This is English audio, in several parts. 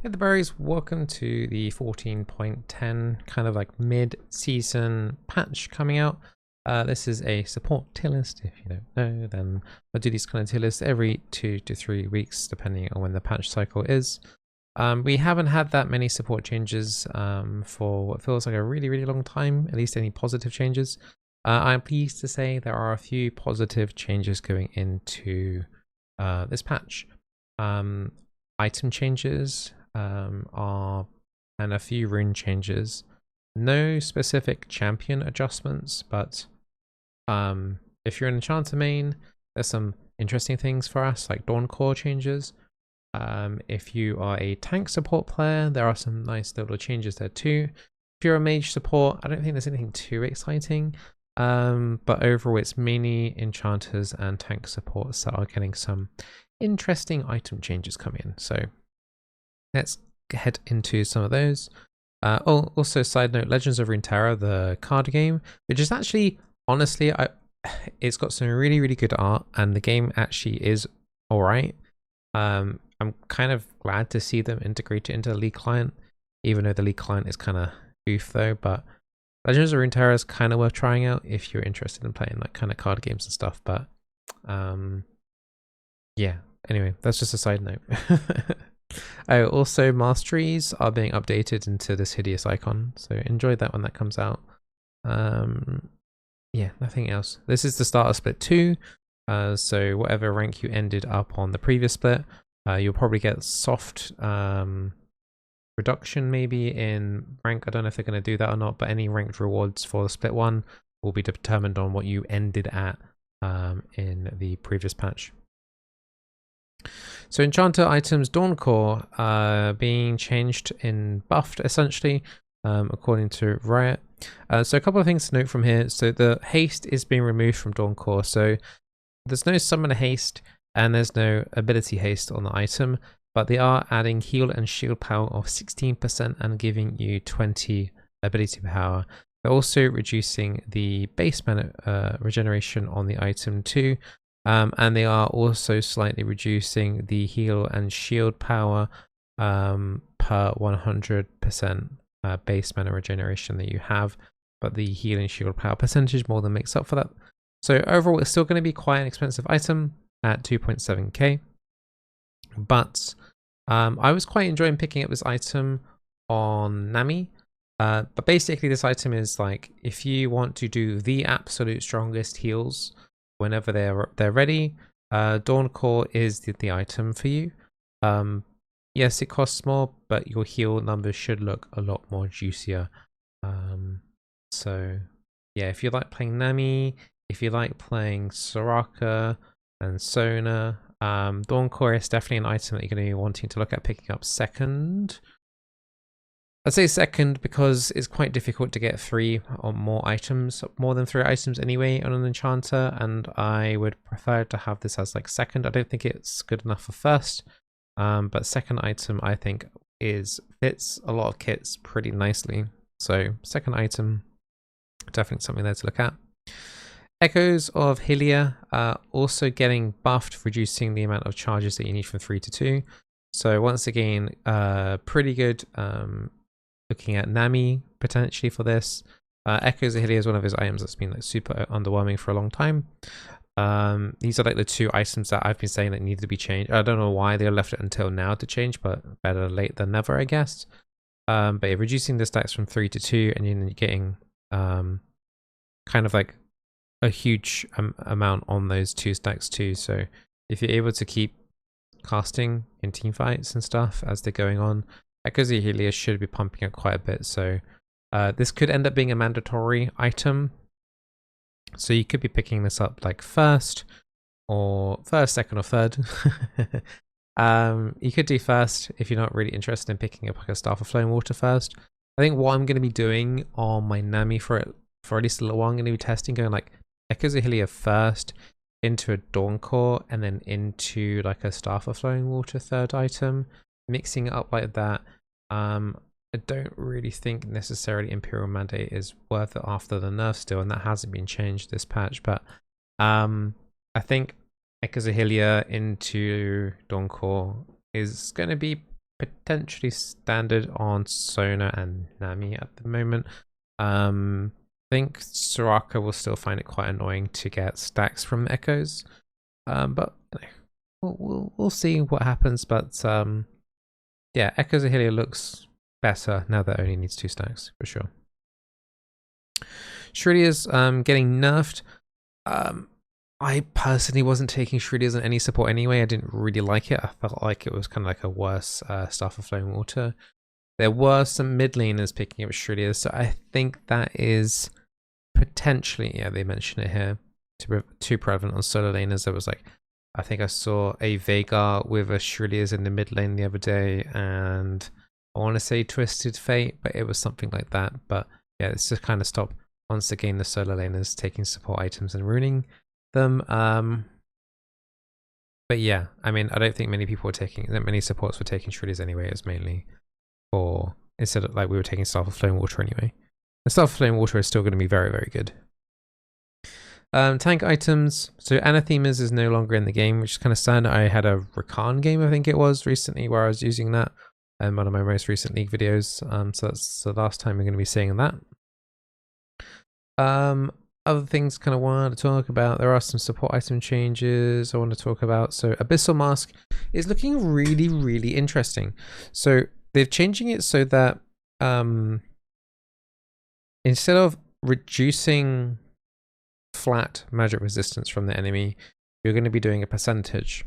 Hey the berries, welcome to the 14.10 kind of like mid-season patch coming out. This is a support tier list. If you don't know, then I do these kind of tier lists every 2 to 3 weeks depending on when the patch cycle is. We haven't had that many support changes for what feels like a really long time, at least any positive changes. I'm pleased to say there are a few positive changes going into this patch. Item changes are and a few rune changes. No specific champion adjustments, but if you're an Enchanter main, there's some interesting things for us, like Dawn Core changes. If you are a tank support player, there are some nice little changes there too. If you're a mage support, I don't think there's anything too exciting. But overall, it's mainly enchanters and tank supports that are getting some interesting item changes coming in. So let's head into some of those. Also, side note, Legends of Runeterra, the card game, which is actually, honestly, it's got some really good art, and the game actually is alright. I'm kind of glad to see them integrate it into the League client, even though the League client is kind of goof though. But Legends of Runeterra is kind of worth trying out if you're interested in playing like kind of card games and stuff. But yeah, anyway, that's just a side note. Oh, also masteries are being updated into this hideous icon, so enjoy that when that comes out. Yeah, nothing else. This is the start of split 2, so whatever rank you ended up on the previous split, you'll probably get soft reduction maybe in rank. I don't know if they're going to do that or not, but any ranked rewards for the split 1 will be determined on what you ended at in the previous patch. So Enchanter items Dawn Core being changed in buffed essentially, according to Riot. So a couple of things to note from here. So the haste is being removed from Dawn Core. So there's no summoner haste and there's no ability haste on the item, but they are adding heal and shield power of 16% and giving you 20 ability power. They're also reducing the base mana regeneration on the item too. And they are also slightly reducing the heal and shield power per 100% base mana regeneration that you have, but the heal and shield power percentage more than makes up for that. So overall, it's still going to be quite an expensive item at 2.7k, but I was quite enjoying picking up this item on Nami. But basically, this item is like if you want to do the absolute strongest heals whenever they're ready, Dawn Core is the item for you. Yes, it costs more, but your heal numbers should look a lot more juicier. So yeah, if you like playing Nami, if you like playing Soraka and Sona, Dawn Core is definitely an item that you're going to be wanting to look at picking up second. I'd say second because it's quite difficult to get 3 or more items, more than 3 items anyway on an Enchanter, and I would prefer to have this as like second. I don't think it's good enough for first, but second item I think fits a lot of kits pretty nicely. So second item, definitely something there to look at. Echoes of Hylia also getting buffed, reducing the amount of charges that you need from 3 to 2. So once again, pretty good. Looking at Nami potentially for this. Echoes of Hylia is one of his items that's been like super underwhelming for a long time. These are like the 2 items that I've been saying that need to be changed. I don't know why they left it until now to change, but better late than never, I guess. But yeah, reducing the stacks from 3 to 2, and then you're getting kind of like a huge amount on those 2 stacks too. So if you're able to keep casting in team fights and stuff as they're going on, Echoes of Hylia should be pumping up quite a bit, so this could end up being a mandatory item. So you could be picking this up like first, second, or third. You could do first if you're not really interested in picking up like a Staff of Flowing Water first. I think what I'm going to be doing on my Nami for at least a little while, I'm going to be testing going like Echoes of Hylia first, into a Dawn Core, and then into like a Staff of Flowing Water third item. Mixing it up like that. I don't really think necessarily Imperial Mandate is worth it after the nerf still, and that hasn't been changed this patch, but I think Echoes of Hylia into Dawn Core is going to be potentially standard on Sona and Nami at the moment. I think Soraka will still find it quite annoying to get stacks from echoes, but we'll see what happens. But yeah, Echoes of Hylia looks better now that it only needs 2 stacks for sure. Shrillia's getting nerfed. I personally wasn't taking Shrillia's on any support anyway. I didn't really like it. I felt like it was kind of like a worse Staff of Flowing Water. There were some mid laners picking up Shrillia's, so I think that is potentially, yeah, they mention it here, too prevalent on solo laners. There was like, I think I saw a Veigar with a Shrillia's in the mid lane the other day, and I want to say Twisted Fate, but it was something like that. But yeah, it's just kind of stop once again the solo laners taking support items and ruining them. But yeah, I mean, I don't think many people were taking, that many supports were taking Shrillia's anyway. It was mainly for, instead of like we were taking Staff of Flowing Water anyway. The Staff of Flowing Water is still going to be very, very good. Tank items. So Anathemas is no longer in the game, which is kind of sad. I had a Rakan game, I think it was, recently where I was using that in one of my most recent League videos. So that's the last time we're going to be seeing that. Other things kind of want to talk about. There are some support item changes I want to talk about. So Abyssal Mask is looking really, really interesting. So they're changing it so that instead of reducing flat magic resistance from the enemy, you're going to be doing a percentage.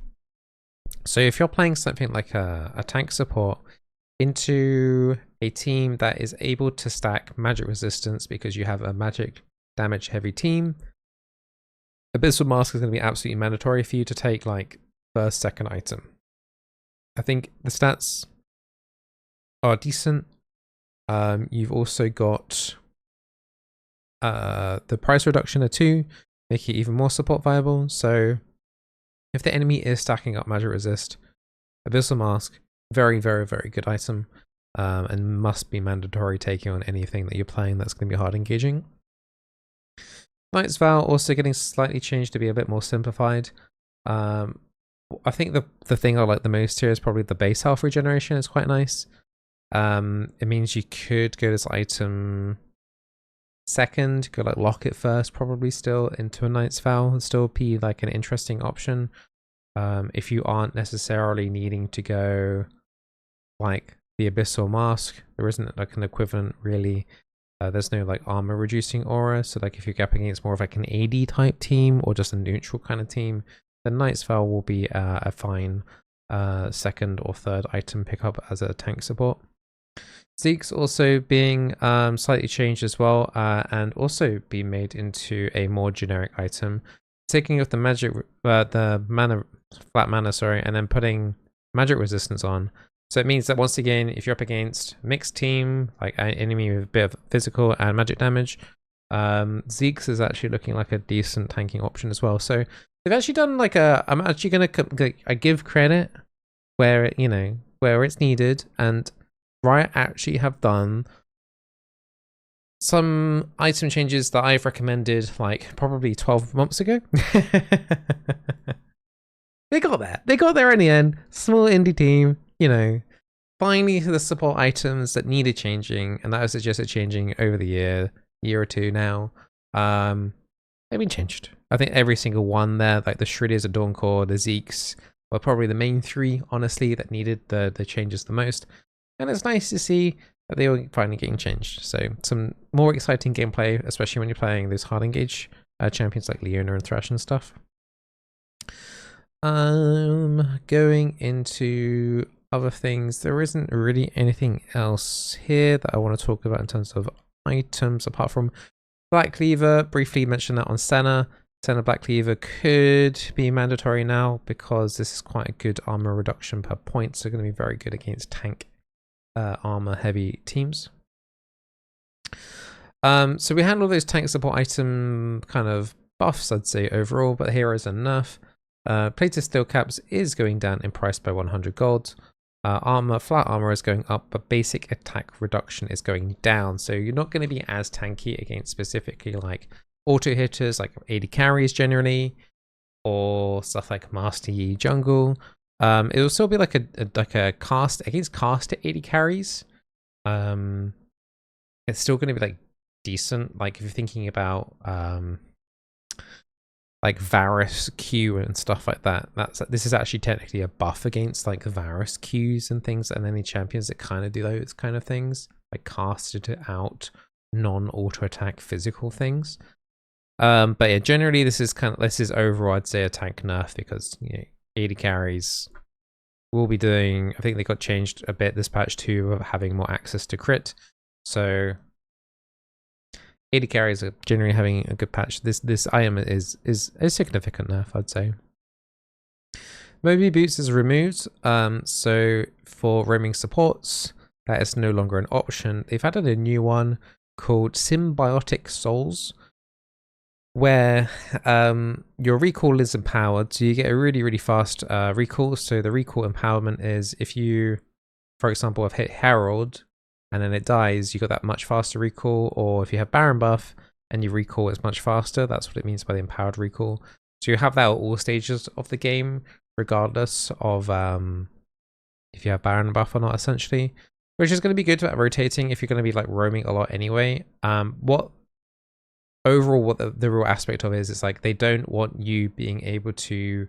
So if you're playing something like a tank support into a team that is able to stack magic resistance because you have a magic damage heavy team, Abyssal Mask is going to be absolutely mandatory for you to take like first, second item. I think the stats are decent. You've also got the price reduction of 2, make it even more support viable. So if the enemy is stacking up magic resist, Abyssal Mask, very, very, very good item, and must be mandatory taking on anything that you're playing that's going to be hard engaging. Knight's Vow also getting slightly changed to be a bit more simplified. I think the thing I like the most here is probably the base health regeneration. It's quite nice. It means you could go this item second, go like lock it first, probably still into a Knight's Vow, and still be like an interesting option. If you aren't necessarily needing to go like the Abyssal Mask, there isn't like an equivalent really. There's no like armor reducing aura, so like if you're gapping against more of like an AD type team or just a neutral kind of team, then Knight's Vow will be a fine second or third item pickup as a tank support. Zeke's also being slightly changed as well, and also being made into a more generic item, taking off the magic, the mana, flat mana, sorry, and then putting magic resistance on. So it means that once again, if you're up against a mixed team, like an enemy with a bit of physical and magic damage, Zeke's is actually looking like a decent tanking option as well. So they've actually done like a, I'm actually going to give credit where it, you know, where it's needed, and Riot actually have done some item changes that I've recommended like probably 12 months ago. They got there. They got there in the end. Small indie team, you know, finally the support items that needed changing, and that was suggested changing over the year or two now. They've been changed. I think every single one there, like the Shrillia's, the Dawncore, the Zeke's, were probably the main 3, honestly, that needed the changes the most. And it's nice to see that they were finally getting changed. So some more exciting gameplay, especially when you're playing those hard engage champions like Leona and Thresh and stuff. Going into other things, there isn't really anything else here that I want to talk about in terms of items, apart from Black Cleaver. Briefly mentioned that on Senna. Senna Black Cleaver could be mandatory now because this is quite a good armor reduction per point, so going to be very good against tank armor heavy teams. So we handle those tank support item kind of buffs, I'd say, overall, but heroes are nerf. Plated steel caps is going down in price by 100 gold. Armor, flat armor is going up, but basic attack reduction is going down. So you're not going to be as tanky against specifically like auto hitters, like AD carries generally, or stuff like Master Yi jungle. It will still be like a cast against cast at 80 carries. It's still going to be like decent. Like if you're thinking about like Varus Q and stuff like that, this is actually technically a buff against like Varus Qs and things, and any champions that kind of do those kind of things, like casted out non-auto attack physical things. But yeah, generally this is overall I'd say a tank nerf, because 80 carries will be doing, I think they got changed a bit this patch too, of having more access to crit. So 80 carries are generally having a good patch. This item is a significant nerf, I'd say. Moby Boots is removed. So for roaming supports, that is no longer an option. They've added a new one called Symbiotic Souls, where your recall is empowered, so you get a really fast recall. So the recall empowerment is if you, for example, have hit Herald and then it dies, you got that much faster recall, or if you have Baron buff and you recall, it's much faster. That's what it means by the empowered recall. So you have that at all stages of the game, regardless of if you have Baron buff or not, essentially, which is going to be good at rotating if you're going to be like roaming a lot anyway. What the real aspect of it is like they don't want you being able to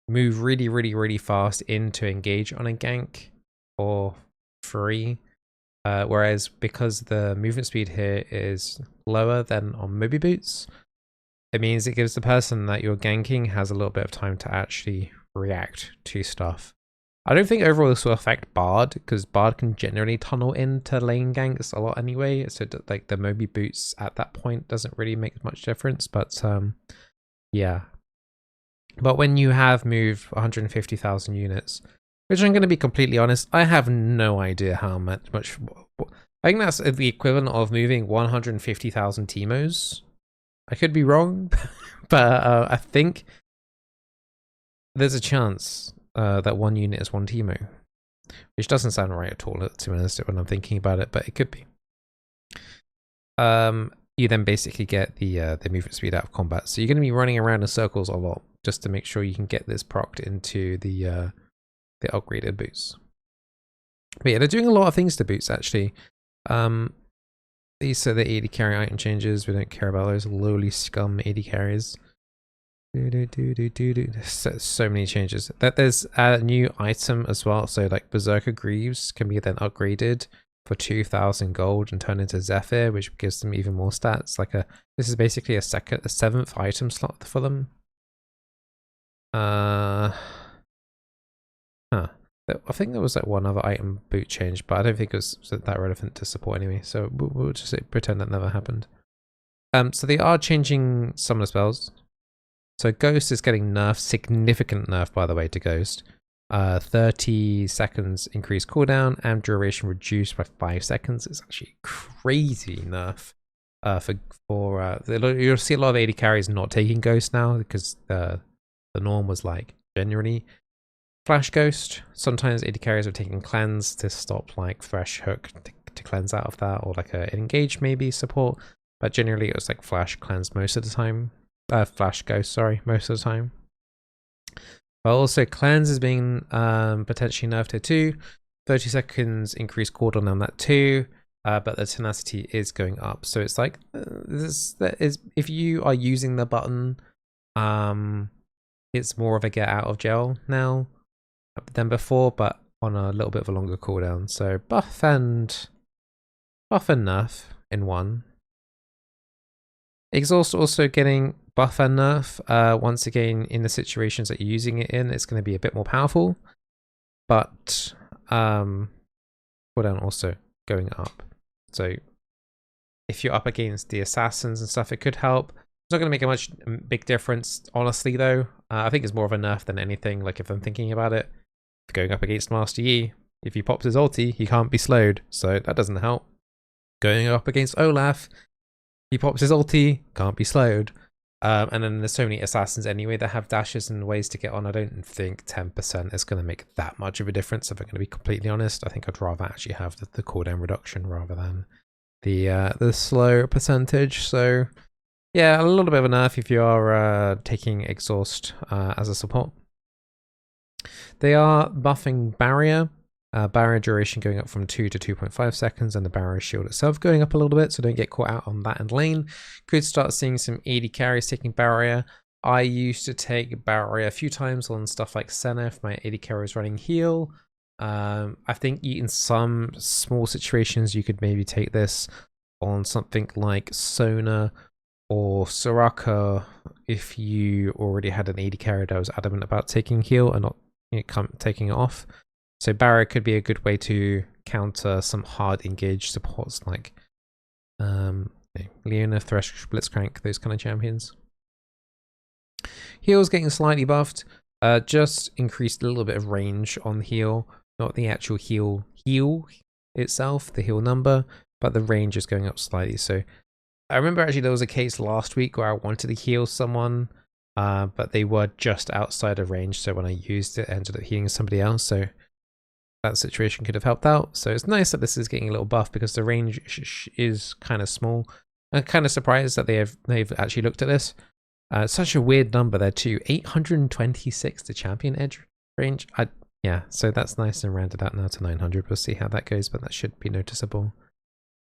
move really fast in to engage on a gank for free. Whereas because the movement speed here is lower than on Moby Boots, it means it gives the person that you're ganking has a little bit of time to actually react to stuff. I don't think overall this will affect Bard, because Bard can generally tunnel into lane ganks a lot anyway, so like the Moby Boots at that point doesn't really make much difference. But yeah. But when you have moved 150,000 units, which I'm going to be completely honest, I have no idea how much. I think that's the equivalent of moving 150,000 Teemos. I could be wrong, but I think there's a chance that one unit is one Teemo, which doesn't sound right at all, to be honest, when I'm thinking about it, but it could be. You then basically get the movement speed out of combat, so you're going to be running around in circles a lot just to make sure you can get this procced into the upgraded boots. But yeah, they're doing a lot of things to boots actually. These are the 80 carry item changes. We don't care about those lowly scum 80 carries. So many changes. There's a new item as well. So like Berserker Greaves can be then upgraded for 2,000 gold and turn into Zephyr, which gives them even more stats. This is basically a 7th item slot for them. I think there was like one other item boot change, but I don't think it was that relevant to support anyway, so we'll just pretend that never happened. So they are changing some of the spells. So Ghost is getting nerfed, significant nerf by the way to Ghost. 30 seconds increased cooldown and duration reduced by 5 seconds. It's actually crazy nerf. You'll see a lot of 80 carries not taking Ghost now, because the norm was like generally Flash Ghost. Sometimes 80 carries are taking Cleanse to stop like Fresh Hook to cleanse out of that, or like a Engage maybe support, but generally it was like Flash Cleanse most of the time. Flash Ghost, sorry, most of the time. But also Cleanse is being potentially nerfed here too. 30 seconds increased cooldown on that too, but the tenacity is going up. So it's like if you are using the button, it's more of a get out of jail now than before, but on a little bit of a longer cooldown. So buff and nerf in one. Exhaust also getting buff and nerf. Once again, in the situations that you're using it in, it's going to be a bit more powerful, but cooldown also going up. So if you're up against the assassins and stuff, it could help. It's not going to make a big difference, honestly, though. I think it's more of a nerf than anything. Like if I'm thinking about it, going up against Master Yi, if he pops his ulti, he can't be slowed, so that doesn't help. Going up against Olaf, he pops his ulti, can't be slowed. And then there's so many assassins anyway that have dashes and ways to get on. I don't think 10% is going to make that much of a difference, if I'm going to be completely honest. I think I'd rather actually have the cooldown reduction rather than the slow percentage. So yeah, a little bit of a nerf if you are taking Exhaust as a support. They are buffing barrier. Barrier duration going up from 2 to 2.5 seconds, and the barrier shield itself going up a little bit, so don't get caught out on that end lane. Could start seeing some AD carries taking barrier. I used to take barrier a few times on stuff like Senna if my AD carry was running heal. I think in some small situations you could maybe take this on something like Sona or Soraka if you already had an AD carry that was adamant about taking heal and not taking it off. So barrier could be a good way to counter some hard engaged supports like Leona, Thresh, Blitzcrank, those kind of champions. Heal's getting slightly buffed, just increased a little bit of range on the heal, not the actual heal itself, the heal number, but the range is going up slightly. So I remember actually there was a case last week where I wanted to heal someone, but they were just outside of range, so when I used it, I ended up healing somebody else, so that situation could have helped out. So it's nice that this is getting a little buff because the range is kind of small. I'm kind of surprised that they've actually looked at this. Such a weird number there too. 826 the champion edge range. Yeah, so that's nice and rounded out now to 900. We'll see how that goes, but that should be noticeable.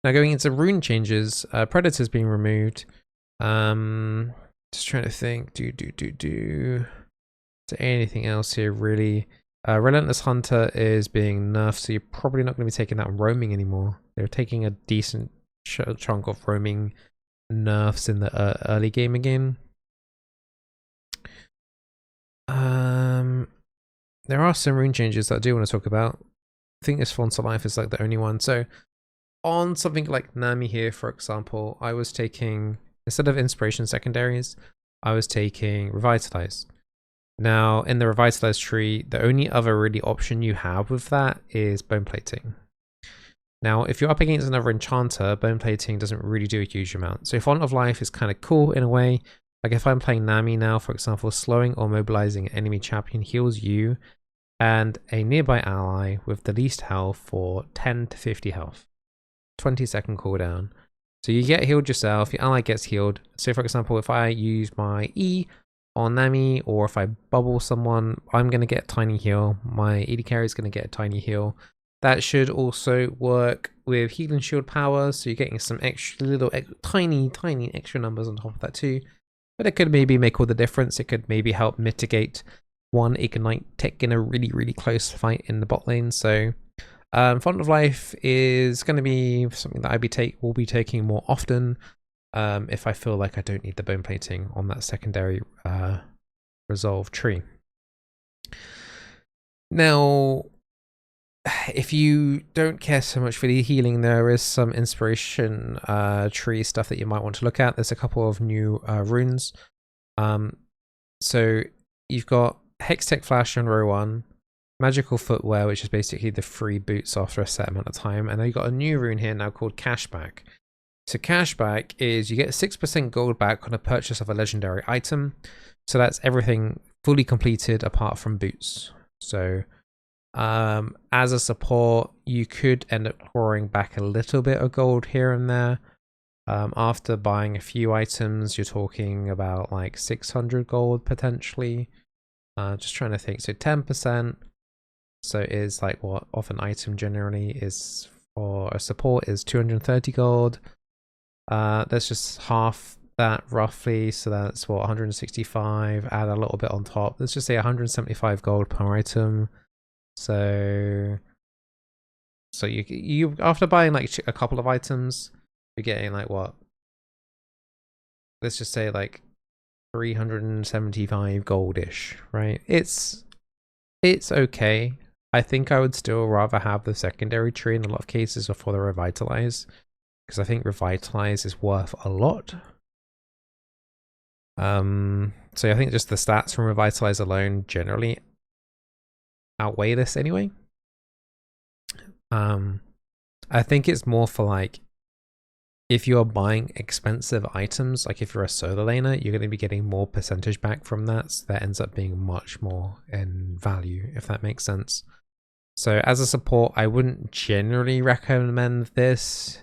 Now going into rune changes, Predator's being removed. Just trying to think. Is there anything else here really? Relentless Hunter is being nerfed, so you're probably not going to be taking that on roaming anymore. They're taking a decent chunk of roaming nerfs in the early game again. There are some rune changes that I do want to talk about. I think this Font of Life is like the only one. So on something like Nami here, for example, I was taking, instead of Inspiration Secondaries, I was taking Revitalize. Now, in the Revitalize tree, the only other really option you have with that is Bone Plating. Now, if you're up against another Enchanter, Bone Plating doesn't really do a huge amount. So Font of Life is kind of cool in a way. Like if I'm playing Nami now, for example, slowing or mobilizing an enemy champion heals you and a nearby ally with the least health for 10 to 50 health. 20-second cooldown. So you get healed yourself, your ally gets healed. So for example, if I use my E on Nami, or if I bubble someone, I'm going to get a tiny heal. My AD carry is going to get a tiny heal. That should also work with healing shield power, so you're getting some extra little tiny extra numbers on top of that too. But it could maybe make all the difference. It could maybe help mitigate one ignite tick in a really close fight in the bot lane. So Font of Life is going to be something that will be taking more often if I feel like I don't need the Bone Plating on that secondary resolve tree. Now, if you don't care so much for the healing, there is some inspiration tree stuff that you might want to look at. There's a couple of new runes. So you've got Hextech Flash on row 1, Magical Footwear, which is basically the free boots after a set amount of time, and then you've got a new rune here now called Cashback. So Cashback is you get 6% gold back on a purchase of a legendary item. So that's everything fully completed apart from boots. So as a support, you could end up clawing back a little bit of gold here and there. After buying a few items, you're talking about like 600 gold potentially. Just trying to think. So 10%. So is like what off an item generally is for a support is 230 gold. That's just half that roughly. So that's what 165. Add a little bit on top. Let's just say 175 gold per item. So you after buying like a couple of items, you're getting like what? Let's just say like 375 goldish, right? It's okay. I think I would still rather have the secondary tree in a lot of cases before the Revitalize, because I think Revitalize is worth a lot. So I think just the stats from Revitalize alone generally outweigh this anyway. I think it's more for like if you are buying expensive items, like if you're a solo laner, you're going to be getting more percentage back from that. So that ends up being much more in value, if that makes sense. So as a support, I wouldn't generally recommend this.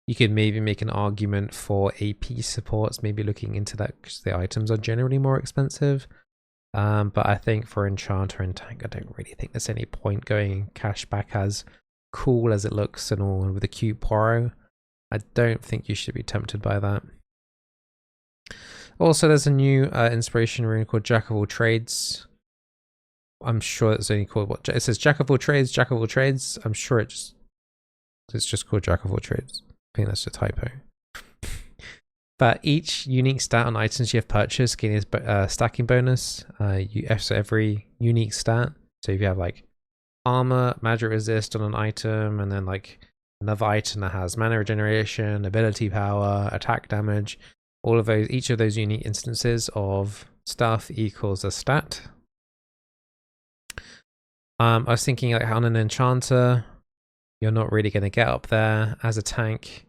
You could maybe make an argument for AP supports, maybe looking into that because the items are generally more expensive. But I think for Enchanter and Tank, I don't really think there's any point going cashback as cool as it looks and all, and with a cute Poro. I don't think you should be tempted by that. Also, there's a new inspiration rune called Jack of all Trades. I'm sure it's only called what it says, Jack of all Trades, Jack of all Trades. I'm sure it's just called Jack of all Trades. I think that's a typo. But each unique stat on items you have purchased gains a stacking bonus. So every unique stat. So if you have like armor, magic resist on an item, and then like another item that has mana regeneration, ability power, attack damage, all of those, each of those unique instances of stuff equals a stat. I was thinking like on an Enchanter, you're not really going to get up there. As a tank,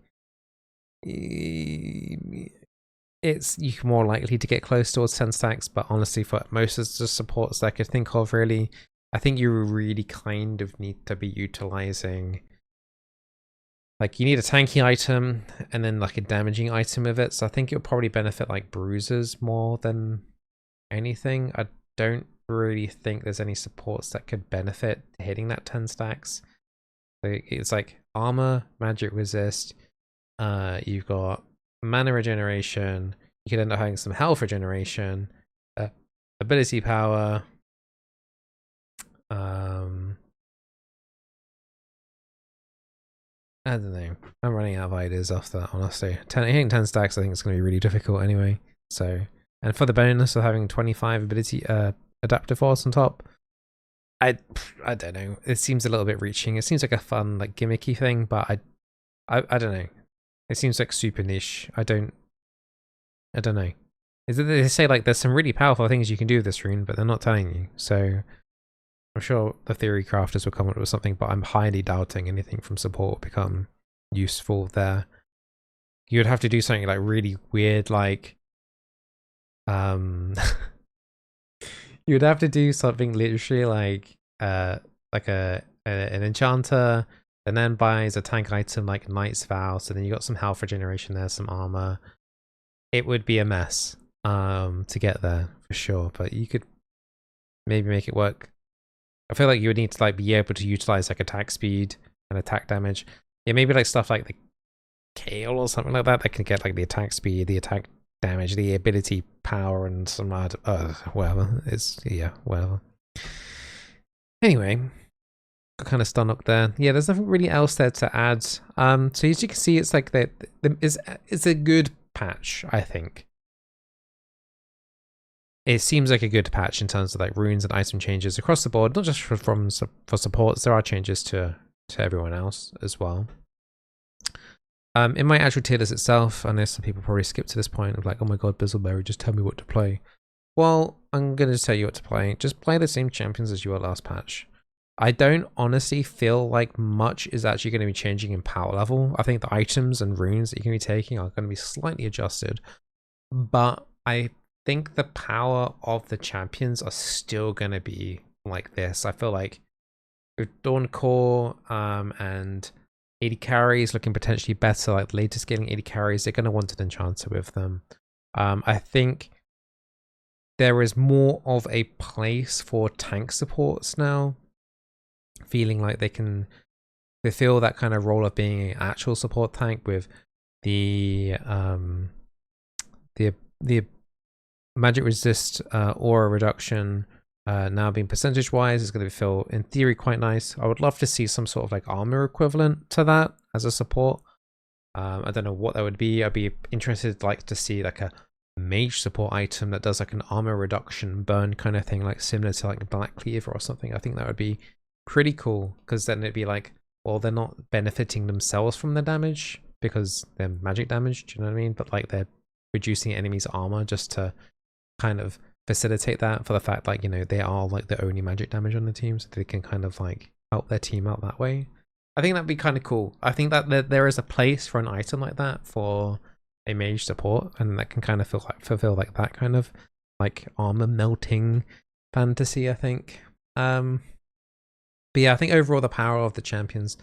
it's you're more likely to get close towards 10 stacks, but honestly for most of the supports that I could think of, really, I think you really kind of need to be utilizing, like, you need a tanky item and then like a damaging item with it. So I think it'll probably benefit like bruisers more than anything. I don't really think there's any supports that could benefit hitting that 10 stacks. It's like armor, magic resist, you've got mana regeneration, you could end up having some health regeneration, ability power, I don't know. I'm running out of ideas off that, honestly. Hitting 10 stacks I think it's going to be really difficult anyway. So, and for the bonus of having 25 ability adaptive force on top, I don't know. It seems a little bit reaching. It seems like a fun, like, gimmicky thing, but I don't know. It seems like super niche. I don't know. They say like there's some really powerful things you can do with this rune, but they're not telling you. So I'm sure the theory crafters will come up with something, but I'm highly doubting anything from support will become useful there. You would have to do something like really weird, like you would have to do something literally like an Enchanter, and then buys a tank item like Knight's Vow, so then you got some health regeneration there, some armor. It would be a mess to get there for sure, but you could maybe make it work. I feel like you would need to like be able to utilize like attack speed and attack damage. Yeah, maybe like stuff like the Kale or something like that that can get like the attack speed, the attack damage, the ability power, and some whatever. It's whatever. Anyway, got kind of stunned there. Yeah, there's nothing really else there to add. So as you can see, it's like it's a good patch, I think. It seems like a good patch in terms of like runes and item changes across the board, not just for supports. There are changes to everyone else as well. In my actual tier list itself, I know some people probably skip to this point of like, oh my god, Bizzleberry, just tell me what to play. Well, I'm going to tell you what to play. Just play the same champions as you were last patch. I don't honestly feel like much is actually going to be changing in power level. I think the items and runes that you're going to be taking are going to be slightly adjusted, but I think the power of the champions are still going to be like this. I feel like with Dawn Core and 80 carries looking potentially better, like the later scaling 80 carries, they're going to want an Enchanter with them. I think there is more of a place for tank supports now, feeling like they feel that kind of role of being an actual support tank with the magic resist aura reduction now being percentage wise is going to feel in theory quite nice. I would love to see some sort of like armor equivalent to that as a support. I don't know what that would be. I'd be interested to see like a mage support item that does like an armor reduction burn kind of thing, like similar to like Black Cleaver or something. I think that would be pretty cool, because then it'd be like, well, they're not benefiting themselves from the damage because they're magic damage, do you know what I mean? But like they're reducing enemies' armor just to kind of facilitate that, for the fact like, you know, they are like the only magic damage on the team, so they can kind of like help their team out that way. I think that'd be kind of cool. I think that there is a place for an item like that for a mage support, and that can kind of fulfill like that kind of like armor melting fantasy, I think. But yeah, I think overall the power of the champions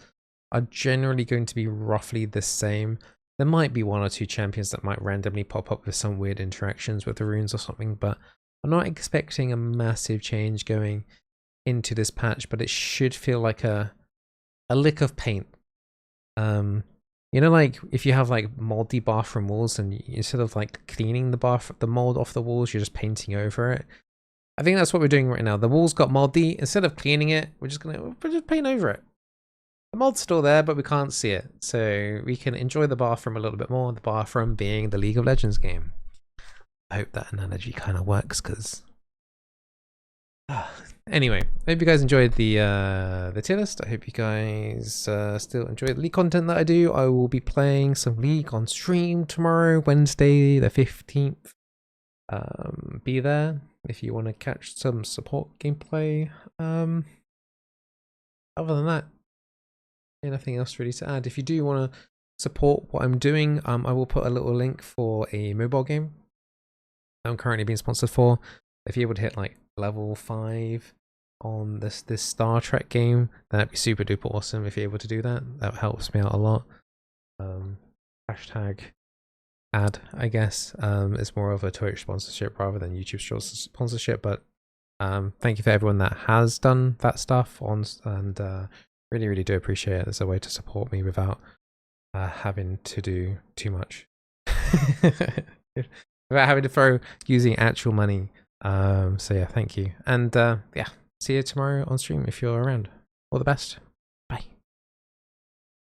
are generally going to be roughly the same. There might be one or two champions that might randomly pop up with some weird interactions with the runes or something, but I'm not expecting a massive change going into this patch, but it should feel like a lick of paint. You know, like if you have like moldy bathroom walls and instead of like cleaning the mold off the walls, you're just painting over it. I think that's what we're doing right now. The walls got moldy. Instead of cleaning it, we're just paint over it. The mold's still there, but we can't see it, so we can enjoy the bathroom a little bit more. The bathroom being the League of Legends game. I hope that analogy kind of works, because anyway, I hope you guys enjoyed the tier list. I hope you guys still enjoy the League content that I do. I will be playing some League on stream tomorrow, Wednesday the 15th. Be there if you want to catch some support gameplay. Other than that, nothing else really to add. If you do want to support what I'm doing, I will put a little link for a mobile game I'm currently being sponsored for. If you're able to hit like level 5 on this Star Trek game, that'd be super duper awesome. If you're able to do that, that helps me out a lot. Hashtag ad, I guess. It's more of a Twitch sponsorship rather than YouTube Shorts sponsorship, but thank you for everyone that has done that stuff and really do appreciate it. There's a way to support me without having to do too much. Without having to throw using actual money. So yeah, thank you. And yeah, see you tomorrow on stream if you're around. All the best.